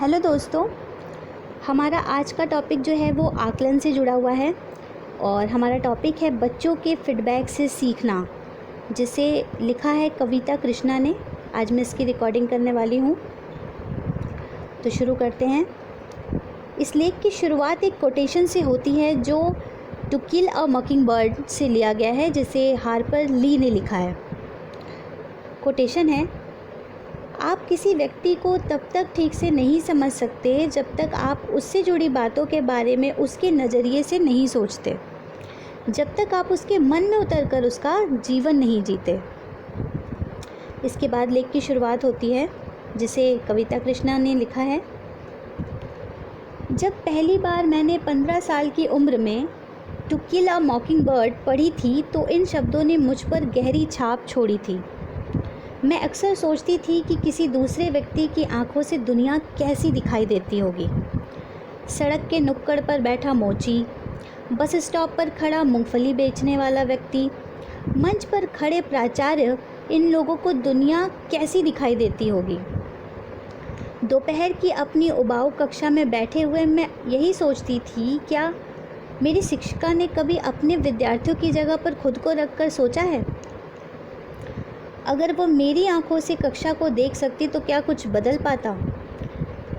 Hello दोस्तों, हमारा आज का टॉपिक जो है वो आकलन से जुड़ा हुआ है और हमारा टॉपिक है बच्चों के फीडबैक से सीखना, जिसे लिखा है कविता कृष्णा ने। आज मैं इसकी रिकॉर्डिंग करने वाली हूँ, तो शुरू करते हैं। इस लेख की शुरुआत एक कोटेशन से होती है जो टू किल अ मॉकिंग बर्ड से लिया गया है, जिसे हार्पर ली ने लिखा है। कोटेशन है, आप किसी व्यक्ति को तब तक ठीक से नहीं समझ सकते जब तक आप उससे जुड़ी बातों के बारे में उसके नज़रिए से नहीं सोचते, जब तक आप उसके मन में उतरकर उसका जीवन नहीं जीते। इसके बाद लेख की शुरुआत होती है, जिसे कविता कृष्णा ने लिखा है। जब पहली बार मैंने 15 साल की उम्र में टू किल अ मॉकिंग बर्ड पढ़ी थी तो इन शब्दों ने मुझ पर गहरी छाप छोड़ी थी। मैं अक्सर सोचती थी कि किसी दूसरे व्यक्ति की आंखों से दुनिया कैसी दिखाई देती होगी। सड़क के नुक्कड़ पर बैठा मोची, बस स्टॉप पर खड़ा मूंगफली बेचने वाला व्यक्ति, मंच पर खड़े प्राचार्य, इन लोगों को दुनिया कैसी दिखाई देती होगी। दोपहर की अपनी उबाऊ कक्षा में बैठे हुए मैं यही सोचती थी, क्या मेरी शिक्षिका ने कभी अपने विद्यार्थियों की जगह पर खुद को रखकर सोचा है? अगर वो मेरी आंखों से कक्षा को देख सकती तो क्या कुछ बदल पाता?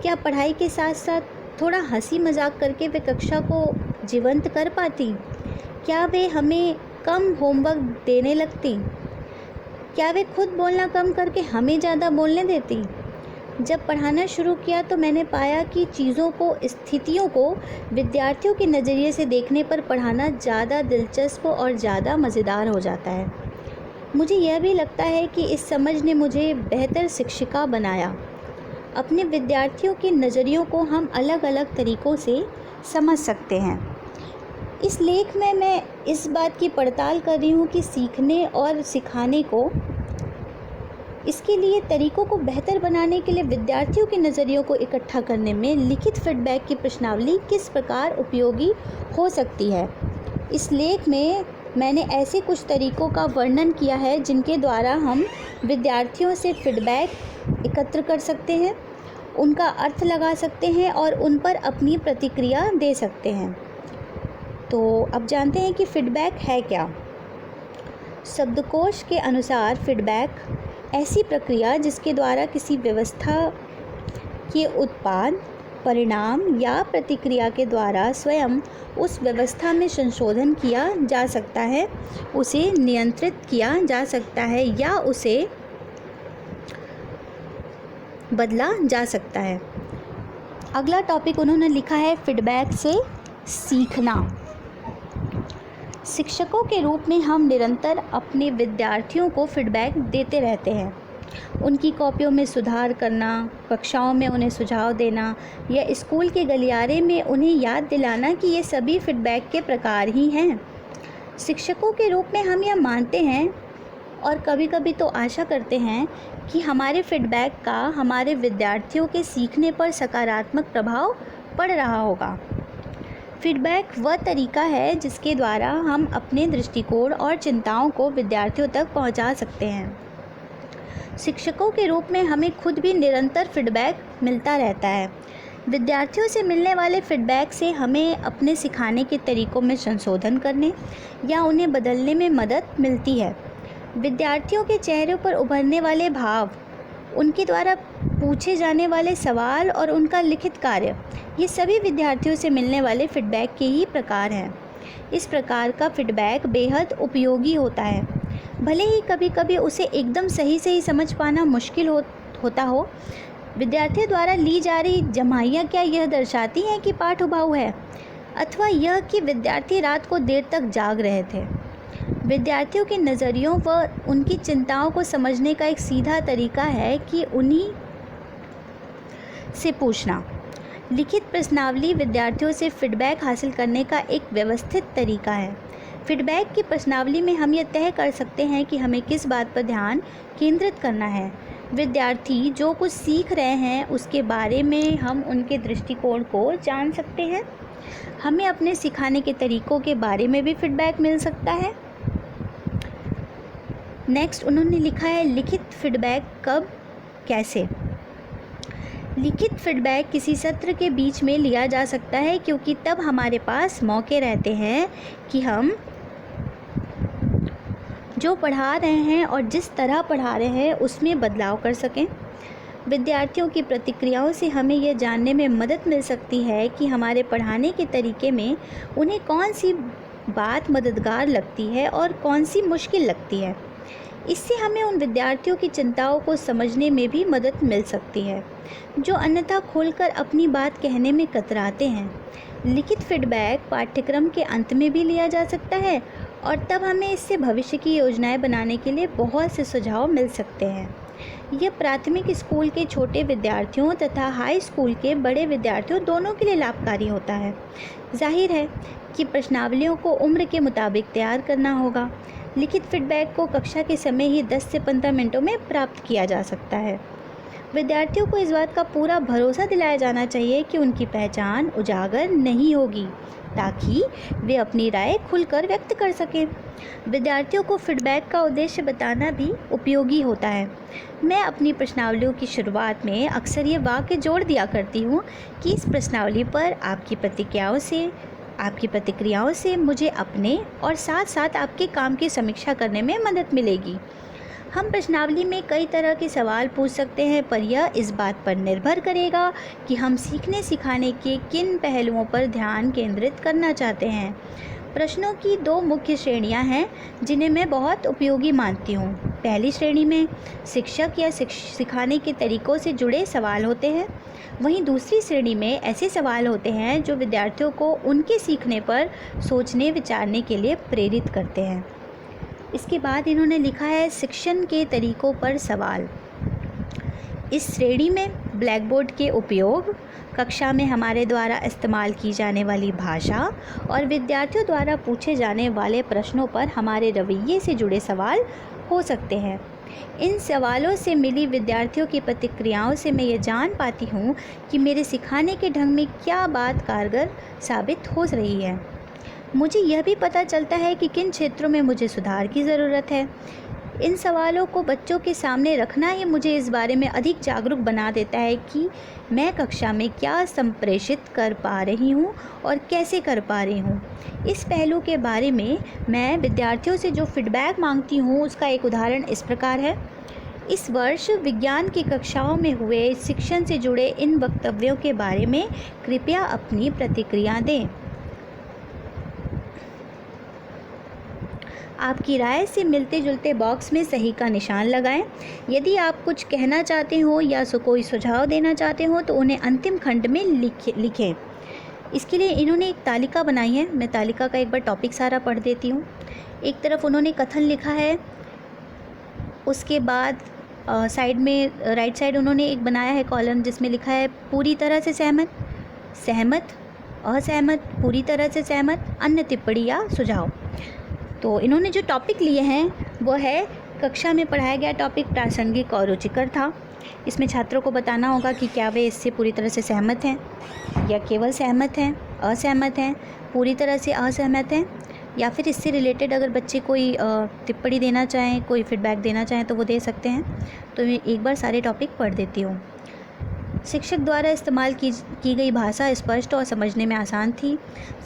क्या पढ़ाई के साथ साथ थोड़ा हंसी मजाक करके वे कक्षा को जीवंत कर पाती? क्या वे हमें कम होमवर्क देने लगती? क्या वे खुद बोलना कम करके हमें ज़्यादा बोलने देती? जब पढ़ाना शुरू किया तो मैंने पाया कि चीज़ों को, स्थितियों को विद्यार्थियों के नज़रिए से देखने पर पढ़ाना ज़्यादा दिलचस्प और ज़्यादा मज़ेदार हो जाता है। मुझे यह भी लगता है कि इस समझ ने मुझे बेहतर शिक्षिका बनाया। अपने विद्यार्थियों के नज़रियों को हम अलग अलग तरीक़ों से समझ सकते हैं। इस लेख में मैं इस बात की पड़ताल कर रही हूँ कि सीखने और सिखाने को, इसके लिए तरीक़ों को बेहतर बनाने के लिए विद्यार्थियों के नज़रियों को इकट्ठा करने में लिखित फीडबैक की प्रश्नावली किस प्रकार उपयोगी हो सकती है। इस लेख में मैंने ऐसे कुछ तरीक़ों का वर्णन किया है जिनके द्वारा हम विद्यार्थियों से फीडबैक एकत्र कर सकते हैं, उनका अर्थ लगा सकते हैं और उन पर अपनी प्रतिक्रिया दे सकते हैं। तो अब जानते हैं कि फीडबैक है क्या। शब्दकोश के अनुसार फीडबैक ऐसी प्रक्रिया जिसके द्वारा किसी व्यवस्था के उत्पाद, परिणाम या प्रतिक्रिया के द्वारा स्वयं उस व्यवस्था में संशोधन किया जा सकता है, उसे नियंत्रित किया जा सकता है या उसे बदला जा सकता है। अगला टॉपिक उन्होंने लिखा है फीडबैक से सीखना। शिक्षकों के रूप में हम निरंतर अपने विद्यार्थियों को फीडबैक देते रहते हैं। उनकी कॉपियों में सुधार करना, कक्षाओं में उन्हें सुझाव देना या स्कूल के गलियारे में उन्हें याद दिलाना कि ये सभी फीडबैक के प्रकार ही हैं। शिक्षकों के रूप में हम यह मानते हैं और कभी कभी तो आशा करते हैं कि हमारे फीडबैक का हमारे विद्यार्थियों के सीखने पर सकारात्मक प्रभाव पड़ रहा होगा। फीडबैक वह तरीका है जिसके द्वारा हम अपने दृष्टिकोण और चिंताओं को विद्यार्थियों तक पहुंचा सकते हैं। शिक्षकों के रूप में हमें खुद भी निरंतर फीडबैक मिलता रहता है। विद्यार्थियों से मिलने वाले फीडबैक से हमें अपने सिखाने के तरीक़ों में संशोधन करने या उन्हें बदलने में मदद मिलती है। विद्यार्थियों के चेहरों पर उभरने वाले भाव, उनके द्वारा पूछे जाने वाले सवाल और उनका लिखित कार्य, ये सभी विद्यार्थियों से मिलने वाले फीडबैक के ही प्रकार हैं। इस प्रकार का फीडबैक बेहद उपयोगी होता है, भले ही कभी कभी उसे एकदम सही से ही समझ पाना मुश्किल होता हो। विद्यार्थियों द्वारा ली जा रही जमाइयाँ क्या यह दर्शाती हैं कि पाठ उबाऊ है, अथवा यह कि विद्यार्थी रात को देर तक जाग रहे थे। विद्यार्थियों के नज़रियों व उनकी चिंताओं को समझने का एक सीधा तरीका है कि उन्हीं से पूछना। लिखित प्रश्नावली विद्यार्थियों से फीडबैक हासिल करने का एक व्यवस्थित तरीका है। फीडबैक की प्रश्नावली में हम यह तय कर सकते हैं कि हमें किस बात पर ध्यान केंद्रित करना है। विद्यार्थी जो कुछ सीख रहे हैं उसके बारे में हम उनके दृष्टिकोण को जान सकते हैं। हमें अपने सिखाने के तरीक़ों के बारे में भी फीडबैक मिल सकता है। नेक्स्ट उन्होंने लिखा है लिखित फीडबैक कब, कैसे। लिखित फीडबैक किसी सत्र के बीच में लिया जा सकता है, क्योंकि तब हमारे पास मौके रहते हैं कि हम जो पढ़ा रहे हैं और जिस तरह पढ़ा रहे हैं उसमें बदलाव कर सकें। विद्यार्थियों की प्रतिक्रियाओं से हमें यह जानने में मदद मिल सकती है कि हमारे पढ़ाने के तरीके में उन्हें कौन सी बात मददगार लगती है और कौन सी मुश्किल लगती है। इससे हमें उन विद्यार्थियों की चिंताओं को समझने में भी मदद मिल सकती है जो अन्यथा खुलकर अपनी बात कहने में कतराते हैं। लिखित फीडबैक पाठ्यक्रम के अंत में भी लिया जा सकता है और तब हमें इससे भविष्य की योजनाएं बनाने के लिए बहुत से सुझाव मिल सकते हैं। यह प्राथमिक स्कूल के छोटे विद्यार्थियों तथा हाई स्कूल के बड़े विद्यार्थियों दोनों के लिए लाभकारी होता है। जाहिर है कि प्रश्नावलियों को उम्र के मुताबिक तैयार करना होगा। लिखित फीडबैक को कक्षा के समय ही 10 से 15 मिनटों में प्राप्त किया जा सकता है। विद्यार्थियों को इस बात का पूरा भरोसा दिलाया जाना चाहिए कि उनकी पहचान उजागर नहीं होगी, ताकि वे अपनी राय खुलकर व्यक्त कर सकें। विद्यार्थियों को फीडबैक का उद्देश्य बताना भी उपयोगी होता है। मैं अपनी प्रश्नावलियों की शुरुआत में अक्सर ये वाक्य जोड़ दिया करती हूँ कि इस प्रश्नावली पर आपकी प्रतिक्रियाओं से मुझे अपने और साथ साथ आपके काम की समीक्षा करने में मदद मिलेगी। हम प्रश्नावली में कई तरह के सवाल पूछ सकते हैं, पर यह इस बात पर निर्भर करेगा कि हम सीखने सिखाने के किन पहलुओं पर ध्यान केंद्रित करना चाहते हैं। प्रश्नों की 2 मुख्य श्रेणियां हैं जिन्हें मैं बहुत उपयोगी मानती हूँ। पहली श्रेणी में शिक्षक या सिखाने के तरीकों से जुड़े सवाल होते हैं। वहीं दूसरी श्रेणी में ऐसे सवाल होते हैं जो विद्यार्थियों को उनके सीखने पर सोचने विचारने के लिए प्रेरित करते हैं। इसके बाद इन्होंने लिखा है शिक्षण के तरीकों पर सवाल। इस श्रेणी में ब्लैक बोर्ड के उपयोग, कक्षा में हमारे द्वारा इस्तेमाल की जाने वाली भाषा और विद्यार्थियों द्वारा पूछे जाने वाले प्रश्नों पर हमारे रवैये से जुड़े सवाल हो सकते हैं। इन सवालों से मिली विद्यार्थियों की प्रतिक्रियाओं से मैं ये जान पाती हूँ कि मेरे सिखाने के ढंग में क्या बात कारगर साबित हो रही है। मुझे यह भी पता चलता है कि किन क्षेत्रों में मुझे सुधार की ज़रूरत है। इन सवालों को बच्चों के सामने रखना ही मुझे इस बारे में अधिक जागरूक बना देता है कि मैं कक्षा में क्या संप्रेषित कर पा रही हूँ और कैसे कर पा रही हूँ। इस पहलू के बारे में मैं विद्यार्थियों से जो फीडबैक मांगती हूँ उसका एक उदाहरण इस प्रकार है। इस वर्ष विज्ञान की कक्षाओं में हुए शिक्षण से जुड़े इन वक्तव्यों के बारे में कृपया अपनी प्रतिक्रिया दें। आपकी राय से मिलते जुलते बॉक्स में सही का निशान लगाएं। यदि आप कुछ कहना चाहते हो या कोई सुझाव देना चाहते हो तो उन्हें अंतिम खंड में लिखें। इसके लिए इन्होंने एक तालिका बनाई है। मैं तालिका का एक बार टॉपिक सारा पढ़ देती हूँ। एक तरफ उन्होंने कथन लिखा है, उसके बाद साइड में राइट साइड उन्होंने एक बनाया है कॉलम जिसमें लिखा है पूरी तरह से सहमत, सहमत, असहमत, पूरी तरह से सहमत, अन्य टिप्पणी या सुझाव। तो इन्होंने जो टॉपिक लिए हैं वो है कक्षा में पढ़ाया गया टॉपिक प्रासंगिक और रुचिकर था। इसमें छात्रों को बताना होगा कि क्या वे इससे पूरी तरह से सहमत हैं या केवल सहमत हैं, असहमत हैं, पूरी तरह से असहमत हैं, या फिर इससे रिलेटेड अगर बच्चे कोई टिप्पणी देना चाहें, कोई फीडबैक देना चाहें तो वो दे सकते हैं। तो मैं एक बार सारे टॉपिक पढ़ देती हूँ। शिक्षक द्वारा इस्तेमाल की गई भाषा स्पष्ट और समझने में आसान थी।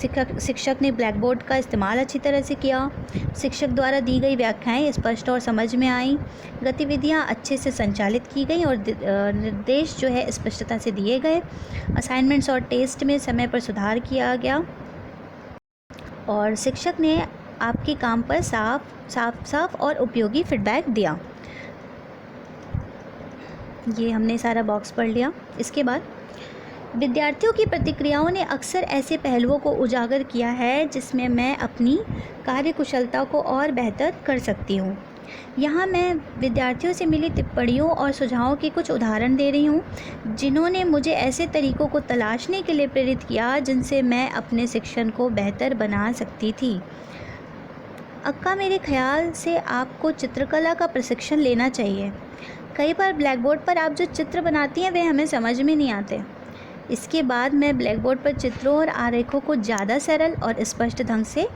शिक्षक ने ब्लैक बोर्ड का इस्तेमाल अच्छी तरह से किया। शिक्षक द्वारा दी गई व्याख्याएं स्पष्ट और समझ में आईं। गतिविधियां अच्छे से संचालित की गई और निर्देश जो है स्पष्टता से दिए गए। असाइनमेंट्स और टेस्ट में समय पर सुधार किया गया और शिक्षक ने आपके काम पर साफ और उपयोगी फीडबैक दिया। ये हमने सारा बॉक्स पढ़ लिया। इसके बाद विद्यार्थियों की प्रतिक्रियाओं ने अक्सर ऐसे पहलुओं को उजागर किया है जिसमें मैं अपनी कार्यकुशलता को और बेहतर कर सकती हूँ। यहाँ मैं विद्यार्थियों से मिली टिप्पणियों और सुझावों के कुछ उदाहरण दे रही हूँ जिन्होंने मुझे ऐसे तरीकों को तलाशने के लिए प्रेरित किया जिनसे मैं अपने शिक्षण को बेहतर बना सकती थी। अक्का, मेरे ख्याल से आपको चित्रकला का प्रशिक्षण लेना चाहिए। कई बार ब्लैक बोर्ड पर आप जो चित्र बनाती हैं वे हमें समझ में नहीं आते। इसके बाद मैं ब्लैक बोर्ड पर चित्रों और आरेखों को ज़्यादा सरल और स्पष्ट ढंग से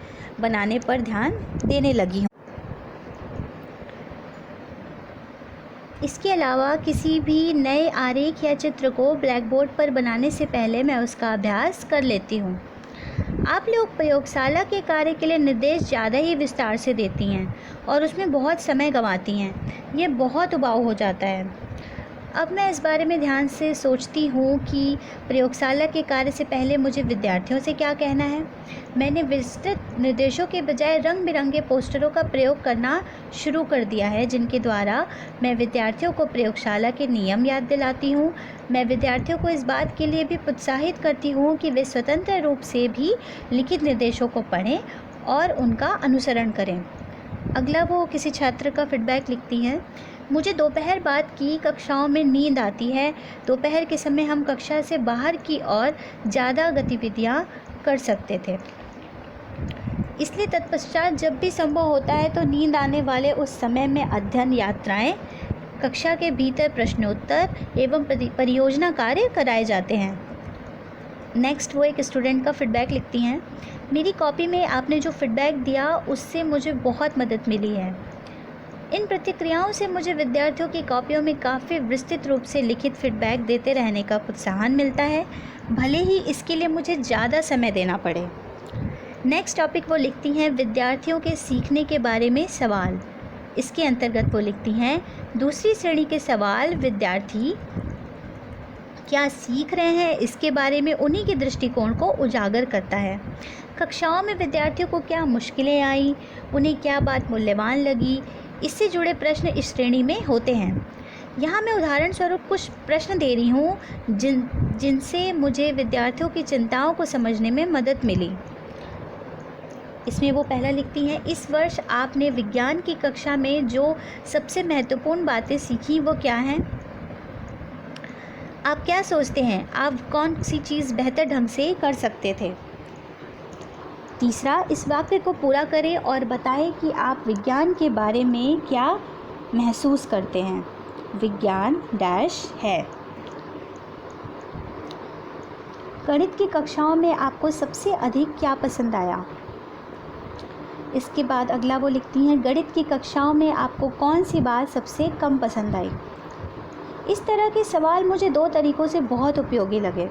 बनाने पर ध्यान देने लगी हूँ। इसके अलावा किसी भी नए आरेख या चित्र को ब्लैक बोर्ड पर बनाने से पहले मैं उसका अभ्यास कर लेती हूँ। आप लोग प्रयोगशाला के कार्य के लिए निर्देश ज़्यादा ही विस्तार से देती हैं और उसमें बहुत समय गंवाती हैं। ये बहुत उबाऊ हो जाता है। अब मैं इस बारे में ध्यान से सोचती हूँ कि प्रयोगशाला के कार्य से पहले मुझे विद्यार्थियों से क्या कहना है। मैंने विस्तृत निर्देशों के बजाय रंग बिरंगे पोस्टरों का प्रयोग करना शुरू कर दिया है, जिनके द्वारा मैं विद्यार्थियों को प्रयोगशाला के नियम याद दिलाती हूँ। मैं विद्यार्थियों को इस बात के लिए भी प्रोत्साहित करती हूँ कि वे स्वतंत्र रूप से भी लिखित निर्देशों को पढ़ें और उनका अनुसरण करें। अगला वो किसी छात्र का फीडबैक लिखती हैं। मुझे दोपहर बाद की कक्षाओं में नींद आती है। दोपहर के समय हम कक्षा से बाहर की ओर ज़्यादा गतिविधियाँ कर सकते थे, इसलिए तत्पश्चात जब भी संभव होता है तो नींद आने वाले उस समय में अध्ययन यात्राएं, कक्षा के भीतर प्रश्नोत्तर एवं परियोजना कार्य कराए जाते हैं। नेक्स्ट वो एक स्टूडेंट का फीडबैक लिखती हैं। मेरी कॉपी में आपने जो फीडबैक दिया उससे मुझे बहुत मदद मिली है। इन प्रतिक्रियाओं से मुझे विद्यार्थियों की कॉपियों में काफ़ी विस्तृत रूप से लिखित फीडबैक देते रहने का प्रोत्साहन मिलता है, भले ही इसके लिए मुझे ज़्यादा समय देना पड़े। नेक्स्ट टॉपिक वो लिखती हैं विद्यार्थियों के सीखने के बारे में सवाल। इसके अंतर्गत वो लिखती हैं दूसरी श्रेणी के सवाल विद्यार्थी क्या सीख रहे हैं इसके बारे में उन्हीं के दृष्टिकोण को उजागर करता है। कक्षाओं में विद्यार्थियों को क्या मुश्किलें आई, उन्हें क्या बात मूल्यवान लगी, इससे जुड़े प्रश्न इस श्रेणी में होते हैं। यहाँ मैं उदाहरण स्वरूप कुछ प्रश्न दे रही हूँ जिनसे मुझे विद्यार्थियों की चिंताओं को समझने में मदद मिली। इसमें वो पहला लिखती हैं इस वर्ष आपने विज्ञान की कक्षा में जो सबसे महत्वपूर्ण बातें सीखी वो क्या हैं? आप क्या सोचते हैं आप कौन सी चीज़ बेहतर ढंग से कर सकते थे? तीसरा, इस वाक्य को पूरा करें और बताएं कि आप विज्ञान के बारे में क्या महसूस करते हैं। विज्ञान डैश है। गणित की कक्षाओं में आपको सबसे अधिक क्या पसंद आया? इसके बाद अगला वो लिखती हैं गणित की कक्षाओं में आपको कौन सी बात सबसे कम पसंद आई? इस तरह के सवाल मुझे दो तरीक़ों से बहुत उपयोगी लगे।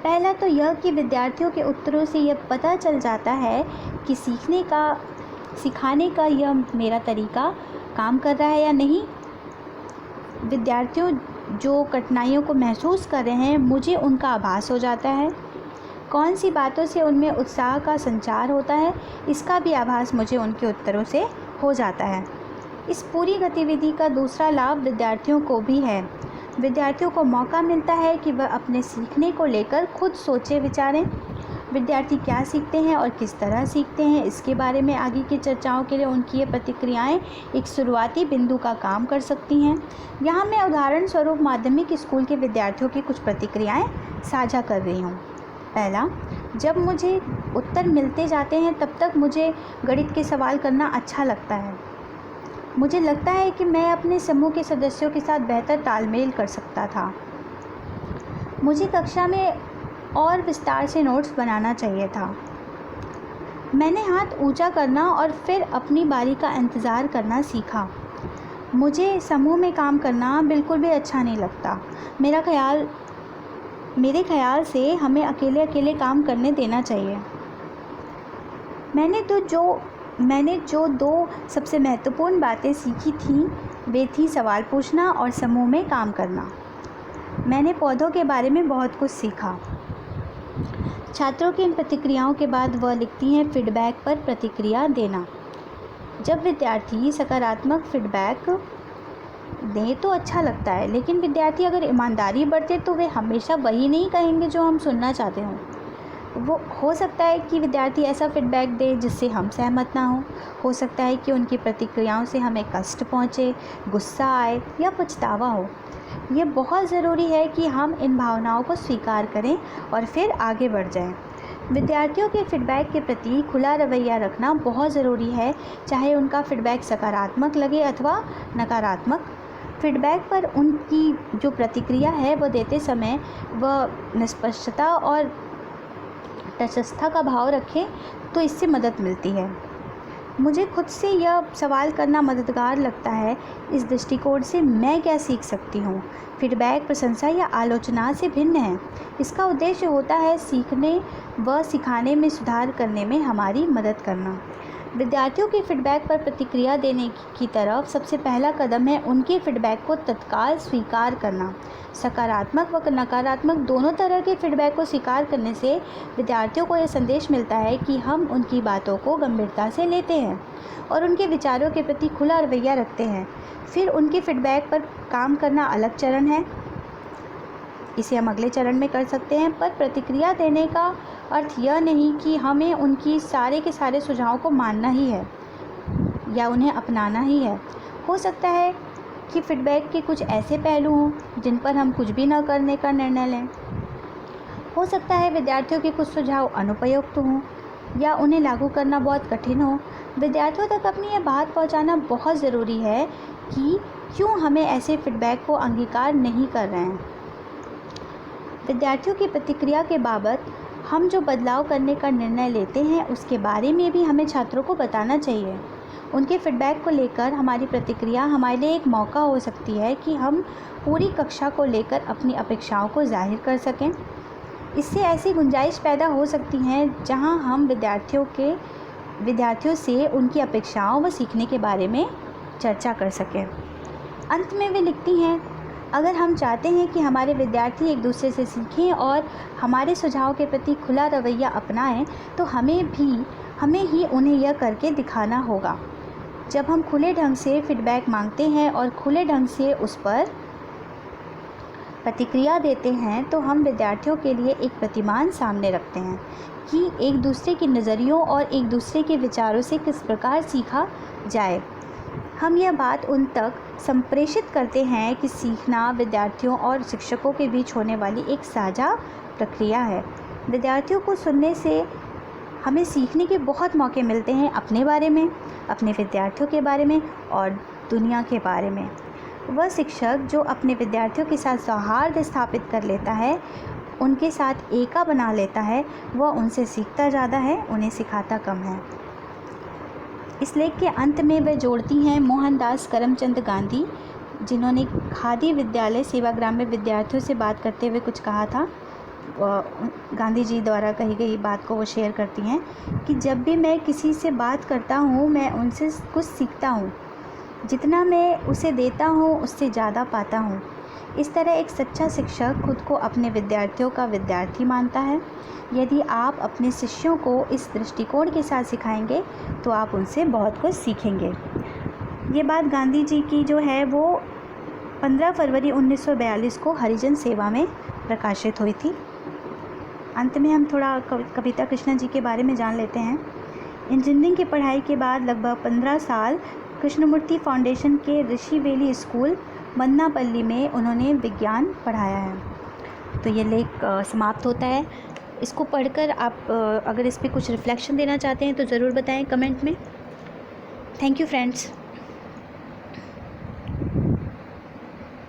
पहला तो यह कि विद्यार्थियों के उत्तरों से यह पता चल जाता है कि सिखाने का यह मेरा तरीका काम कर रहा है या नहीं। विद्यार्थियों जो कठिनाइयों को महसूस कर रहे हैं मुझे उनका आभास हो जाता है। कौन सी बातों से उनमें उत्साह का संचार होता है इसका भी आभास मुझे उनके उत्तरों से हो जाता है। इस पूरी गतिविधि का दूसरा लाभ विद्यार्थियों को भी है। विद्यार्थियों को मौका मिलता है कि वह अपने सीखने को लेकर खुद सोचें विचारें। विद्यार्थी क्या सीखते हैं और किस तरह सीखते हैं इसके बारे में आगे की चर्चाओं के लिए उनकी ये प्रतिक्रियाएं एक शुरुआती बिंदु का काम कर सकती हैं। यहाँ मैं उदाहरण स्वरूप माध्यमिक स्कूल के विद्यार्थियों की कुछ प्रतिक्रियाएं साझा कर रही हूँ। पहला, जब मुझे उत्तर मिलते जाते हैं तब तक मुझे गणित के सवाल करना अच्छा लगता है। मुझे लगता है कि मैं अपने समूह के सदस्यों के साथ बेहतर तालमेल कर सकता था। मुझे कक्षा में और विस्तार से नोट्स बनाना चाहिए था। मैंने हाथ ऊंचा करना और फिर अपनी बारी का इंतज़ार करना सीखा। मुझे समूह में काम करना बिल्कुल भी अच्छा नहीं लगता। मेरे ख्याल से हमें अकेले अकेले काम करने देना चाहिए। मैंने जो दो सबसे महत्वपूर्ण बातें सीखी थीं वे थी सवाल पूछना और समूह में काम करना। मैंने पौधों के बारे में बहुत कुछ सीखा। छात्रों की इन प्रतिक्रियाओं के बाद वह लिखती हैं फीडबैक पर प्रतिक्रिया देना। जब विद्यार्थी सकारात्मक फीडबैक दें तो अच्छा लगता है, लेकिन विद्यार्थी अगर ईमानदारी बरते तो वे हमेशा वही नहीं कहेंगे जो हम सुनना चाहते हों। वो हो सकता है कि विद्यार्थी ऐसा फीडबैक दे जिससे हम सहमत ना हो सकता है कि उनकी प्रतिक्रियाओं से हमें कष्ट पहुँचे, गुस्सा आए या पछतावा हो। ये बहुत ज़रूरी है कि हम इन भावनाओं को स्वीकार करें और फिर आगे बढ़ जाएं। विद्यार्थियों के फीडबैक के प्रति खुला रवैया रखना बहुत ज़रूरी है, चाहे उनका फीडबैक सकारात्मक लगे अथवा नकारात्मक। फीडबैक पर उनकी जो प्रतिक्रिया है वह देते समय वह निष्पक्षता और तटस्थता का भाव रखें तो इससे मदद मिलती है। मुझे खुद से यह सवाल करना मददगार लगता है, इस दृष्टिकोण से मैं क्या सीख सकती हूँ। फीडबैक प्रशंसा या आलोचना से भिन्न है। इसका उद्देश्य होता है सीखने व सिखाने में सुधार करने में हमारी मदद करना। विद्यार्थियों के फीडबैक पर प्रतिक्रिया देने की तरफ सबसे पहला कदम है उनके फीडबैक को तत्काल स्वीकार करना। सकारात्मक व नकारात्मक दोनों तरह के फीडबैक को स्वीकार करने से विद्यार्थियों को यह संदेश मिलता है कि हम उनकी बातों को गंभीरता से लेते हैं और उनके विचारों के प्रति खुला रवैया रखते हैं। फिर उनके फीडबैक पर काम करना अलग चरण है, इसे हम अगले चरण में कर सकते हैं। पर प्रतिक्रिया देने का अर्थ यह नहीं कि हमें उनकी सारे के सारे सुझावों को मानना ही है या उन्हें अपनाना ही है। हो सकता है कि फीडबैक के कुछ ऐसे पहलू हों जिन पर हम कुछ भी न करने का निर्णय लें। हो सकता है विद्यार्थियों के कुछ सुझाव अनुपयुक्त हों या उन्हें लागू करना बहुत कठिन हो। विद्यार्थियों तक अपनी यह बात पहुंचाना बहुत ज़रूरी है कि क्यों हमें ऐसे फीडबैक को अंगीकार नहीं कर रहे हैं। विद्यार्थियों की प्रतिक्रिया के बाबत हम जो बदलाव करने का निर्णय लेते हैं उसके बारे में भी हमें छात्रों को बताना चाहिए। उनके फीडबैक को लेकर हमारी प्रतिक्रिया हमारे लिए एक मौका हो सकती है कि हम पूरी कक्षा को लेकर अपनी अपेक्षाओं को जाहिर कर सकें। इससे ऐसी गुंजाइश पैदा हो सकती हैं जहां हम विद्यार्थियों से उनकी अपेक्षाओं व सीखने के बारे में चर्चा कर सकें। अंत में वे लिखती हैं, अगर हम चाहते हैं कि हमारे विद्यार्थी एक दूसरे से सीखें और हमारे सुझाव के प्रति खुला रवैया अपनाएं, तो हमें ही उन्हें यह करके दिखाना होगा। जब हम खुले ढंग से फीडबैक मांगते हैं और खुले ढंग से उस पर प्रतिक्रिया देते हैं तो हम विद्यार्थियों के लिए एक प्रतिमान सामने रखते हैं कि एक दूसरे के नज़रियों और एक दूसरे के विचारों से किस प्रकार सीखा जाए। हम यह बात उन तक संप्रेषित करते हैं कि सीखना विद्यार्थियों और शिक्षकों के बीच होने वाली एक साझा प्रक्रिया है। विद्यार्थियों को सुनने से हमें सीखने के बहुत मौके मिलते हैं, अपने बारे में, अपने विद्यार्थियों के बारे में और दुनिया के बारे में। वह शिक्षक जो अपने विद्यार्थियों के साथ सौहार्द स्थापित कर लेता है, उनके साथ एका बना लेता है, वह उनसे सीखता ज़्यादा है, उन्हें सिखाता कम है। इस लेख के अंत में वे जोड़ती हैं मोहनदास करमचंद गांधी, जिन्होंने खादी विद्यालय सेवाग्राम में विद्यार्थियों से बात करते हुए कुछ कहा था। गांधी जी द्वारा कही गई बात को वो शेयर करती हैं कि जब भी मैं किसी से बात करता हूँ मैं उनसे कुछ सीखता हूँ, जितना मैं उसे देता हूँ उससे ज़्यादा पाता हूँ। इस तरह एक सच्चा शिक्षक खुद को अपने विद्यार्थियों का विद्यार्थी मानता है। यदि आप अपने शिष्यों को इस दृष्टिकोण के साथ सिखाएंगे तो आप उनसे बहुत कुछ सीखेंगे। ये बात गांधी जी की जो है वो 15 फरवरी 1942 को हरिजन सेवा में प्रकाशित हुई थी। अंत में हम थोड़ा कविता कृष्णा जी के बारे में जान लेते हैं। इंजीनियरिंग की पढ़ाई के बाद लगभग 15 साल कृष्णमूर्ति फाउंडेशन के ऋषि वेली स्कूल मन्नापल्ली में उन्होंने विज्ञान पढ़ाया है। तो ये लेख समाप्त होता है। इसको पढ़कर आप अगर इस पर कुछ रिफ्लेक्शन देना चाहते हैं तो ज़रूर बताएं कमेंट में। Thank you friends.